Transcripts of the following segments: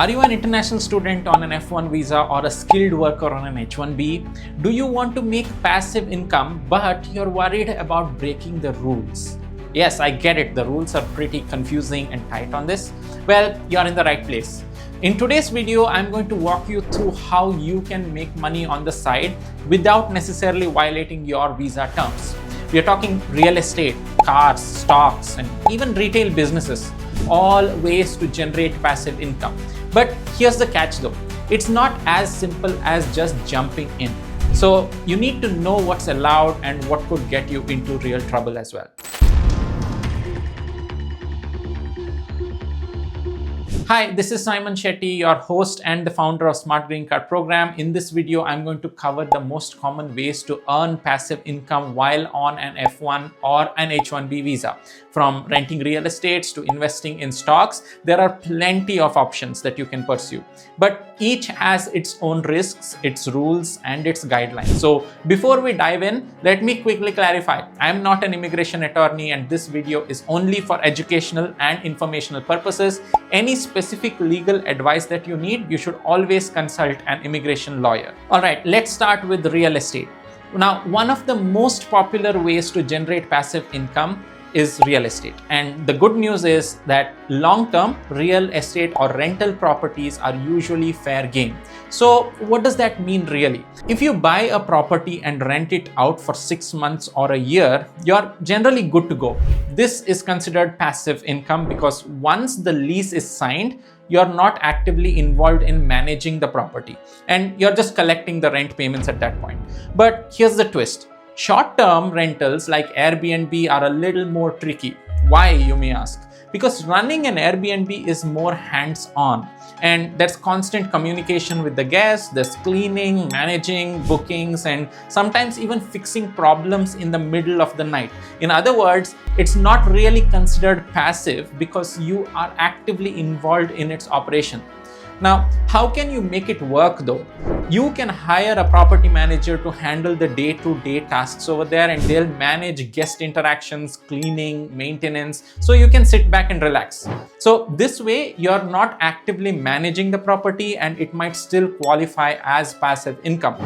Are you an international student on an F1 visa or a skilled worker on an H1B? Do you want to make passive income but you're worried about breaking the rules? Yes, I get it. The rules are pretty confusing and tight on this. Well, you're in the right place. In today's video, I'm going to walk you through how you can make money on the side without necessarily violating your visa terms. We are talking real estate, cars, stocks, and even retail businesses, all ways to generate passive income. But here's the catch though, it's not as simple as just jumping in. So you need to know what's allowed and what could get you into real trouble as well. Hi, this is Simon Shetty, your host and the founder of Smart Green Card program. In this video, I'm going to cover the most common ways to earn passive income while on an F1 or an H1B visa. From renting real estates to investing in stocks, there are plenty of options that you can pursue. But each has its own risks, its rules, and its guidelines. So before we dive in, let me quickly clarify. I'm not an immigration attorney and this video is only for educational and informational purposes. Any specific legal advice that you need, you should always consult an immigration lawyer. All right, let's start with real estate. Now, one of the most popular ways to generate passive income is real estate. And the good news is that long-term real estate or rental properties are usually fair game. So what does that mean really? If you buy a property and rent it out for 6 months or a year, you're generally good to go. This is considered passive income because once the lease is signed, you're not actively involved in managing the property and you're just collecting the rent payments at that point. But here's the twist. Short-term rentals like Airbnb are a little more tricky. Why, you may ask? Because running an Airbnb is more hands-on and there's constant communication with the guests, there's cleaning, managing, bookings, and sometimes even fixing problems in the middle of the night. In other words, it's not really considered passive because you are actively involved in its operation. Now, how can you make it work though? You can hire a property manager to handle the day-to-day tasks over there and they'll manage guest interactions, cleaning, maintenance, so you can sit back and relax. So this way, you're not actively managing the property and it might still qualify as passive income.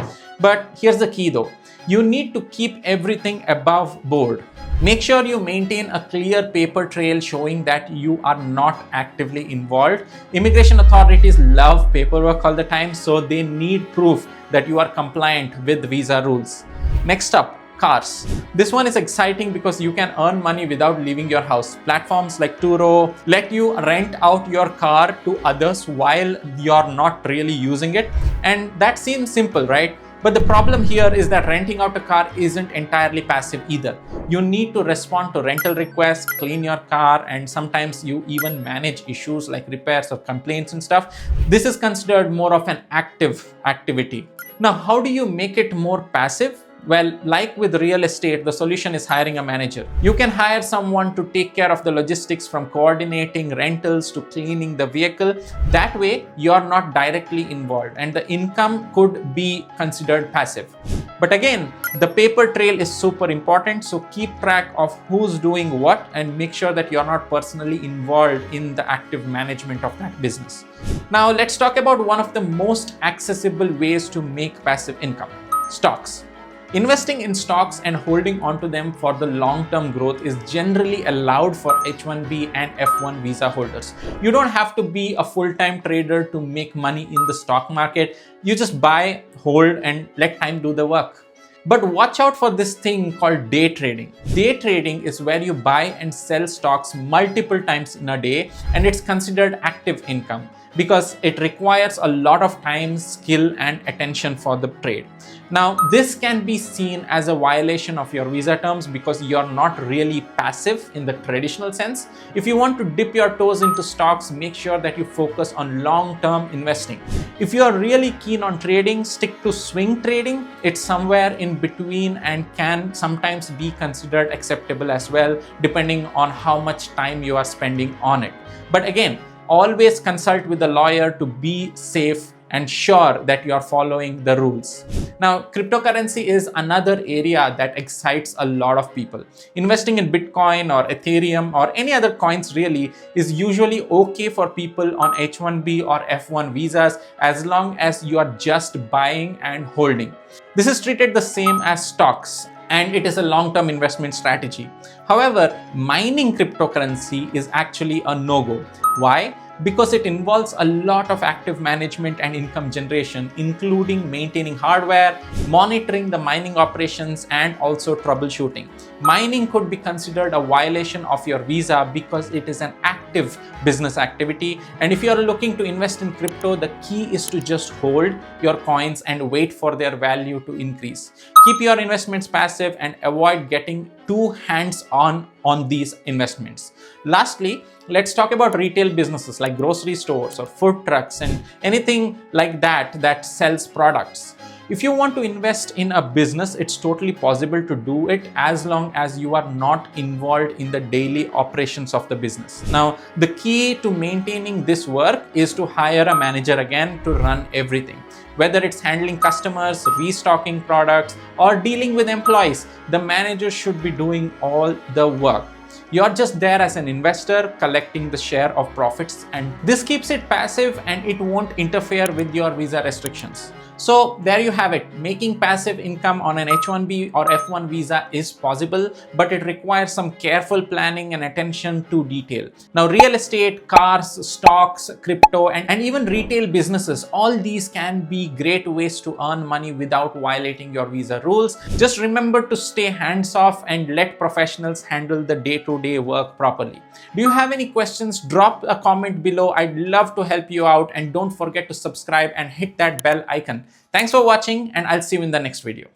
But here's the key though. You need to keep everything above board. Make sure you maintain a clear paper trail showing that you are not actively involved. Immigration authorities love paperwork all the time, so they need proof that you are compliant with visa rules. Next up, cars. This one is exciting because you can earn money without leaving your house. Platforms like Turo let you rent out your car to others while you're not really using it. And that seems simple, right? But the problem here is that renting out a car isn't entirely passive either. You need to respond to rental requests, clean your car, and sometimes you even manage issues like repairs or complaints and stuff. This is considered more of an active activity. Now, how do you make it more passive? Well, like with real estate, the solution is hiring a manager. You can hire someone to take care of the logistics from coordinating rentals to cleaning the vehicle. That way, you're not directly involved and the income could be considered passive. But again, the paper trail is super important, so keep track of who's doing what and make sure that you're not personally involved in the active management of that business. Now, let's talk about one of the most accessible ways to make passive income: stocks. Investing in stocks and holding onto them for the long-term growth is generally allowed for H1B and F1 visa holders. You don't have to be a full-time trader to make money in the stock market. You just buy, hold, and let time do the work. But watch out for this thing called day trading. Day trading is where you buy and sell stocks multiple times in a day, and it's considered active income because it requires a lot of time, skill, and attention for the trade. Now, this can be seen as a violation of your visa terms because you're not really passive in the traditional sense. If you want to dip your toes into stocks, make sure that you focus on long-term investing. If you're really keen on trading, stick to swing trading. It's somewhere in between and can sometimes be considered acceptable as well, depending on how much time you are spending on it. But again, always consult with a lawyer to be safe and sure that you are following the rules. Now, cryptocurrency is another area that excites a lot of people. Investing in Bitcoin or Ethereum or any other coins really is usually okay for people on H1B or F1 visas as long as you are just buying and holding. This is treated the same as stocks, and it is a long-term investment strategy. However, mining cryptocurrency is actually a no-go. Why? Because it involves a lot of active management and income generation, including maintaining hardware, monitoring the mining operations, and also troubleshooting. Mining could be considered a violation of your visa because it is an active business activity. And if you are looking to invest in crypto, the key is to just hold your coins and wait for their value to increase. Keep your investments passive and avoid getting too hands-on on these investments. Lastly, let's talk about retail businesses like grocery stores or food trucks and anything like that sells products. If you want to invest in a business, it's totally possible to do it as long as you are not involved in the daily operations of the business. Now, the key to maintaining this work is to hire a manager again to run everything. Whether it's handling customers, restocking products, or dealing with employees, the manager should be doing all the work. You're just there as an investor collecting the share of profits, and this keeps it passive and it won't interfere with your visa restrictions. So there you have it. Making passive income on an H1B or F1 visa is possible, but it requires some careful planning and attention to detail. Now, real estate, cars, stocks, crypto, and even retail businesses, all these can be great ways to earn money without violating your visa rules. Just remember to stay hands off and let professionals handle the day-to-day work properly. Do you have any questions? Drop a comment below. I'd love to help you out, and don't forget to subscribe and hit that bell icon. Thanks for watching, and I'll see you in the next video.